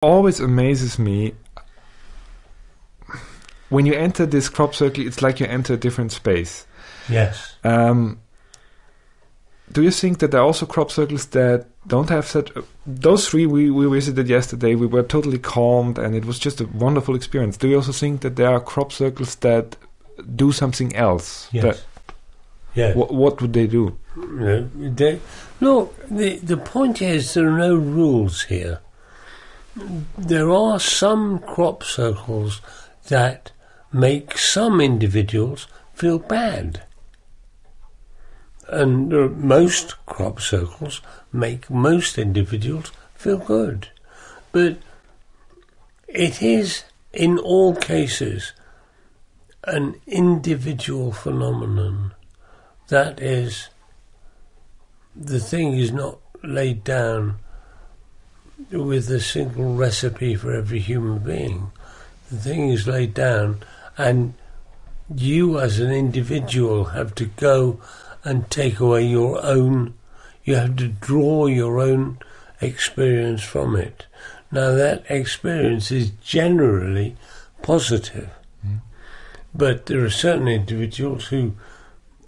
always amazes me when you enter this crop circle. It's like you enter a different space. Yes. Do you think that there are also crop circles that don't have such... Those three we visited yesterday, we were totally calmed, and it was just a wonderful experience. Do you also think that there are crop circles that do something else? Yes. Yeah. What would they do? Look, the point is there are no rules here. There are some crop circles that make some individuals feel bad. And most crop circles make most individuals feel good. But it is, in all cases, an individual phenomenon. That is, the thing is not laid down with a single recipe for every human being. The thing is laid down, and you as an individual have to go and take away your own, you have to draw your own experience from it. Now that experience is generally positive, but there are certain individuals who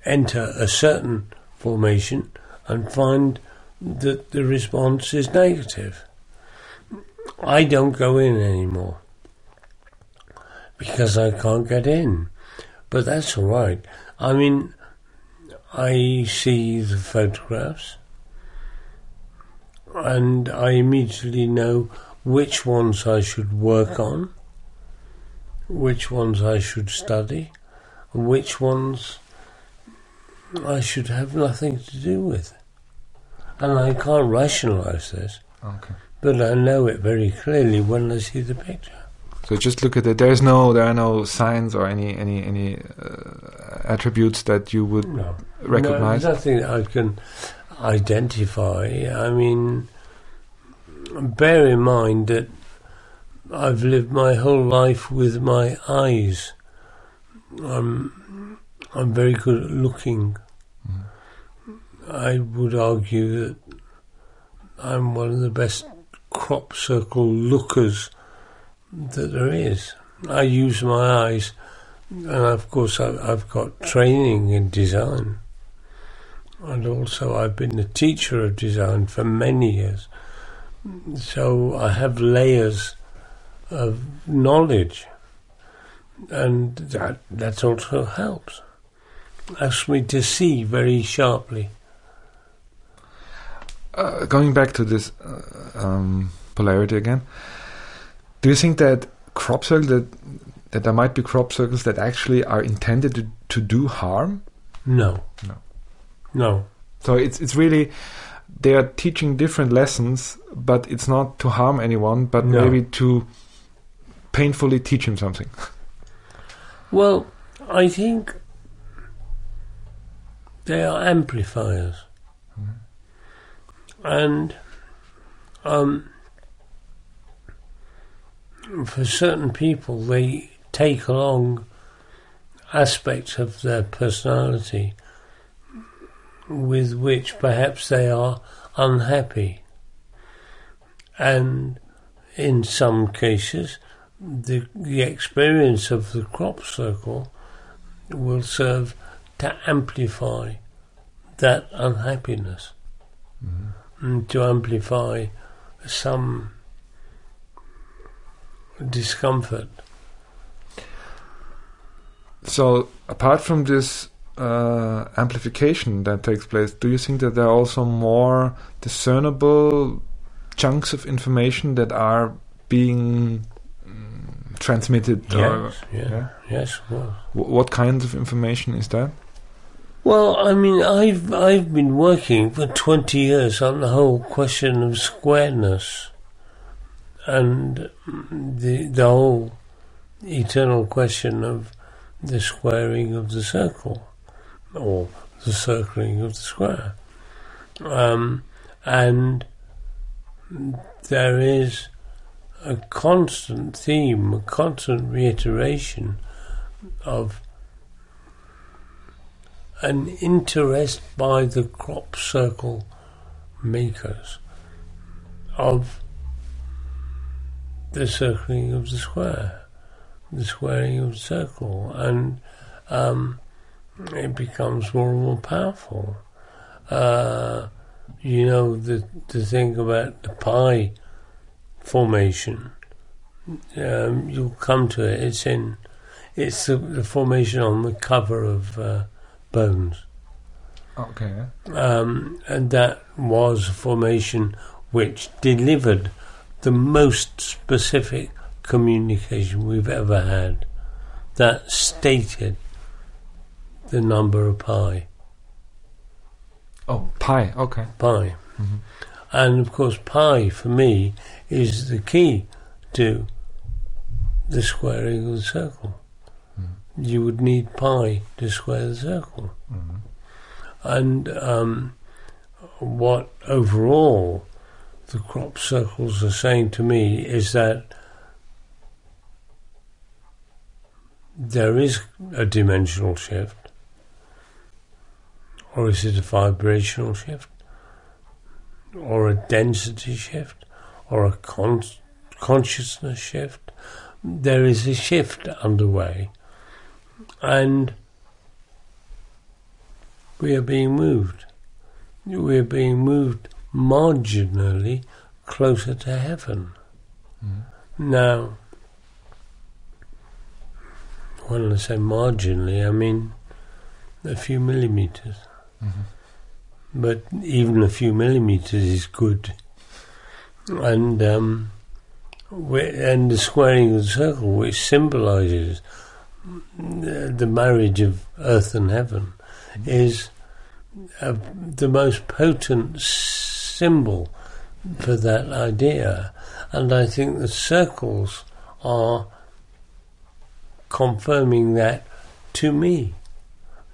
enter a certain formation and find that the response is negative. I don't go in anymore because I can't get in, but that's all right. I mean, I see the photographs and I immediately know which ones I should work on, which ones I should study, and which ones I should have nothing to do with. And I can't rationalise this, but I know it very clearly when I see the picture. So just look at it. There are no signs or any attributes that you would recognize? No, nothing I can identify. I mean, bear in mind that I've lived my whole life with my eyes. I'm very good at looking. I would argue that I'm one of the best crop circle lookers that there is. I use my eyes, and of course I've got training in design, and also I've been a teacher of design for many years, so I have layers of knowledge, and that also helps me to see very sharply. Going back to this polarity again, do you think that crop circles that there might be crop circles that actually are intended to do harm? No. So it's really they are teaching different lessons, but it's not to harm anyone, but maybe to painfully teach him something. Well, I think they are amplifiers, and for certain people, they take along aspects of their personality with which perhaps they are unhappy. And in some cases, the experience of the crop circle will serve to amplify that unhappiness, and to amplify some discomfort. So, apart from this amplification that takes place, do you think that there are also more discernible chunks of information that are being transmitted? Yes. Well. What kinds of information is that? Well, I mean, I've been working for 20 years on the whole question of squareness, and the whole eternal question of the squaring of the circle, or the circling of the square. And there is a constant theme, a constant reiteration of an interest by the crop circle makers of the circling of the square, the squaring of the circle, and it becomes more and more powerful. You know, the thing about the pi formation, you'll come to it. It's the formation on the cover of Bones. Okay. And that was a formation which delivered the most specific communication we've ever had. That stated the number of pi. Oh, pi, okay. Pi. Mm-hmm. And of course pi for me is the key to the squaring of the circle. Mm-hmm. You would need pi to square the circle. Mm-hmm. And what overall the crop circles are saying to me is that there is a dimensional shift, or is it a vibrational shift, or a density shift, or a consciousness shift? There is a shift underway, and we are being moved. We are being moved marginally closer to heaven. Mm-hmm. Now, when I say marginally, I mean a few millimeters. Mm-hmm. But even a few millimeters is good. And the squaring of the circle, which symbolises the marriage of earth and heaven, is the most potent symbol for that idea. And I think the circles are confirming that to me.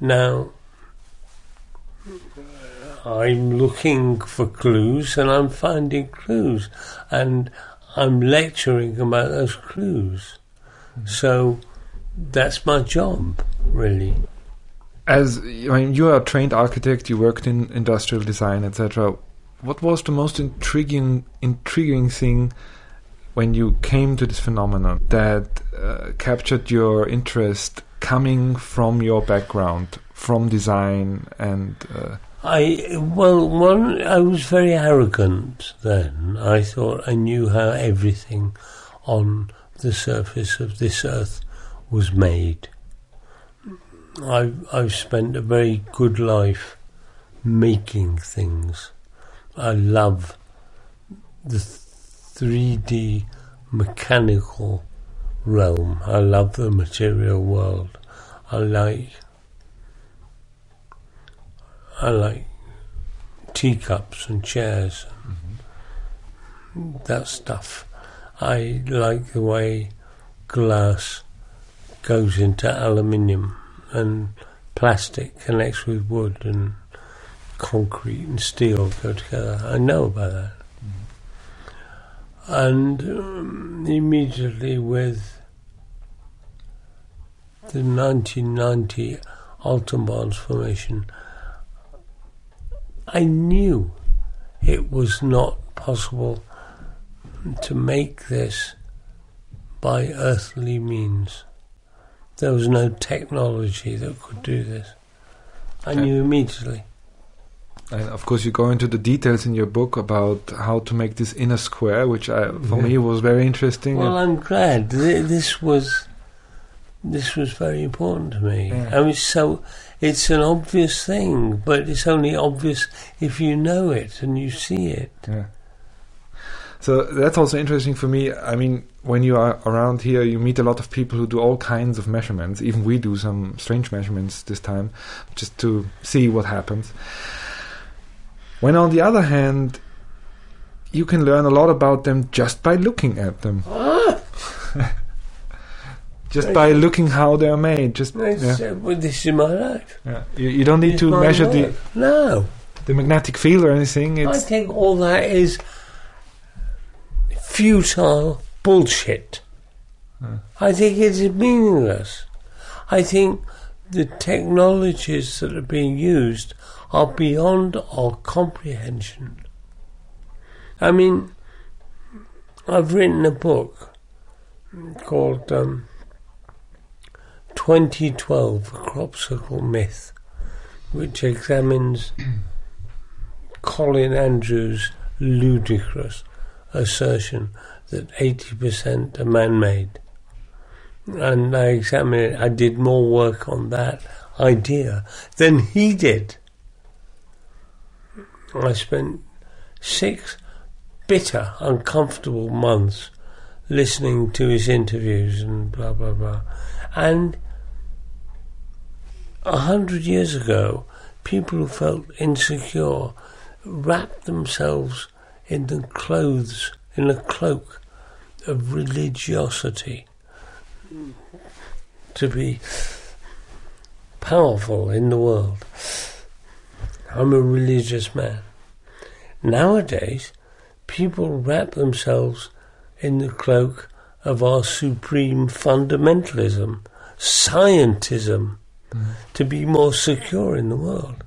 Now, I'm looking for clues and I'm finding clues, and I'm lecturing about those clues. Mm-hmm. So that's my job, really. As you are a trained architect, you worked in industrial design, etc. What was the most intriguing thing when you came to this phenomenon that captured your interest, coming from your background, from design and? I was very arrogant then. I thought I knew how everything on the surface of this earth was made. I've spent a very good life making things. I love the 3D mechanical realm. I love the material world. I like teacups and chairs, and that stuff. I like the way glass goes into aluminium and plastic connects with wood and concrete and steel go together. I know about that. And immediately with the 1990 Altenbahns formation, I knew it was not possible to make this by earthly means. There was no technology that could do this. I knew immediately. And of course you go into the details in your book about how to make this inner square, which for me was very interesting. Well, I'm glad. This was very important to me. Yeah. I mean, so it's an obvious thing, but it's only obvious if you know it and you see it. Yeah. So that's also interesting for me. I mean, when you are around here, you meet a lot of people who do all kinds of measurements. Even we do some strange measurements this time, just to see what happens. When on the other hand, you can learn a lot about them just by looking at them. Just by looking how they are made. This is my life. Yeah. You don't need to measure the magnetic field or anything. I think all that is futile bullshit. I think it's meaningless. I think the technologies that are being used are beyond our comprehension. I mean, I've written a book called 2012, The Crop Circle Myth, which examines Colin Andrews' ludicrous assertion that 80% are man-made. And I examined it. I did more work on that idea than he did. I spent 6 bitter, uncomfortable months listening to his interviews and blah, blah, blah. And 100 years ago, people who felt insecure wrapped themselves in a cloak of religiosity to be powerful in the world. I'm a religious man. Nowadays, people wrap themselves in the cloak of our supreme fundamentalism, scientism, to be more secure in the world.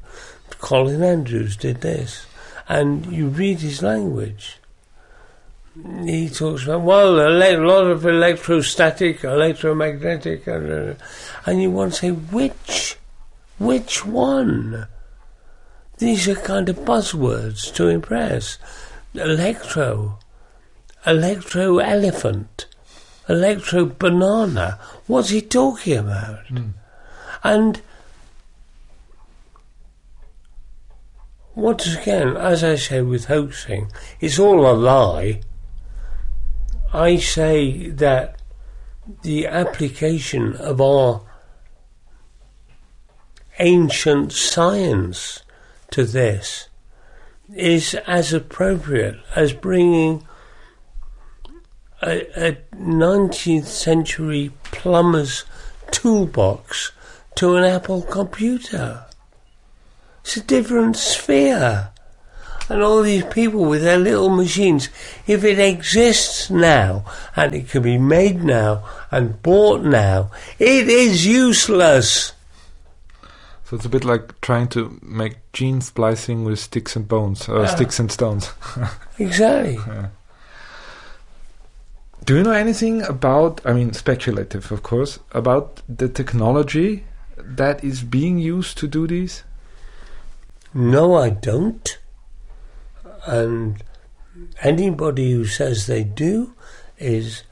Colin Andrews did this. And you read his language. He talks about, well, a lot of electrostatic, electromagnetic, and you want to say, which one? These are kind of buzzwords to impress. Electro-elephant, electro-banana. What's he talking about? And once again, as I say with hoaxing, it's all a lie. I say that the application of our ancient science to this is as appropriate as bringing a 19th century plumber's toolbox to an Apple computer. It's a different sphere. And all these people with their little machines, if it exists now, and it can be made now, and bought now, it is useless. So it's a bit like trying to make gene splicing with sticks and bones, sticks and stones. Exactly. Yeah. Do you know anything about, I mean, speculative, of course, about the technology that is being used to do these? No, I don't. And anybody who says they do is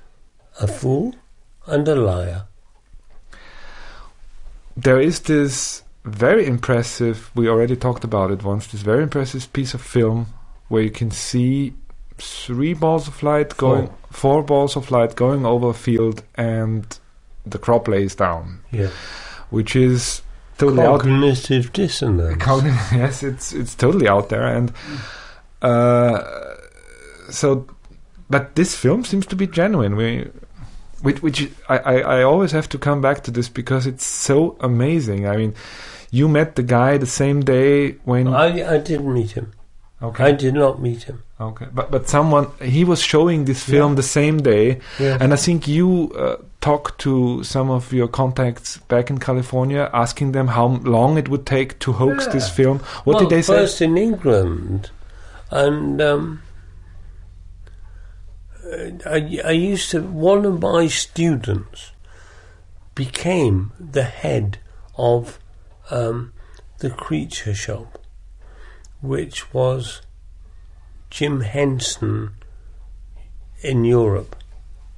a fool and a liar. There is this very impressive, we already talked about it once, this very impressive piece of film where you can see 4 balls of light going over a field and the crop lays down. Yeah. Which is totally cognitive dissonance. Yes, it's totally out there, and so, but this film seems to be genuine. Which I always have to come back to this because it's so amazing. I mean, you met the guy the same day when I didn't meet him. Okay, I did not meet him. Okay, but someone, he was showing this film the same day, and I think you talked to some of your contacts back in California, asking them how long it would take to hoax this film. What did they say? First in England, and I used to. One of my students became the head of the Creature Shop, which was Jim Henson in Europe.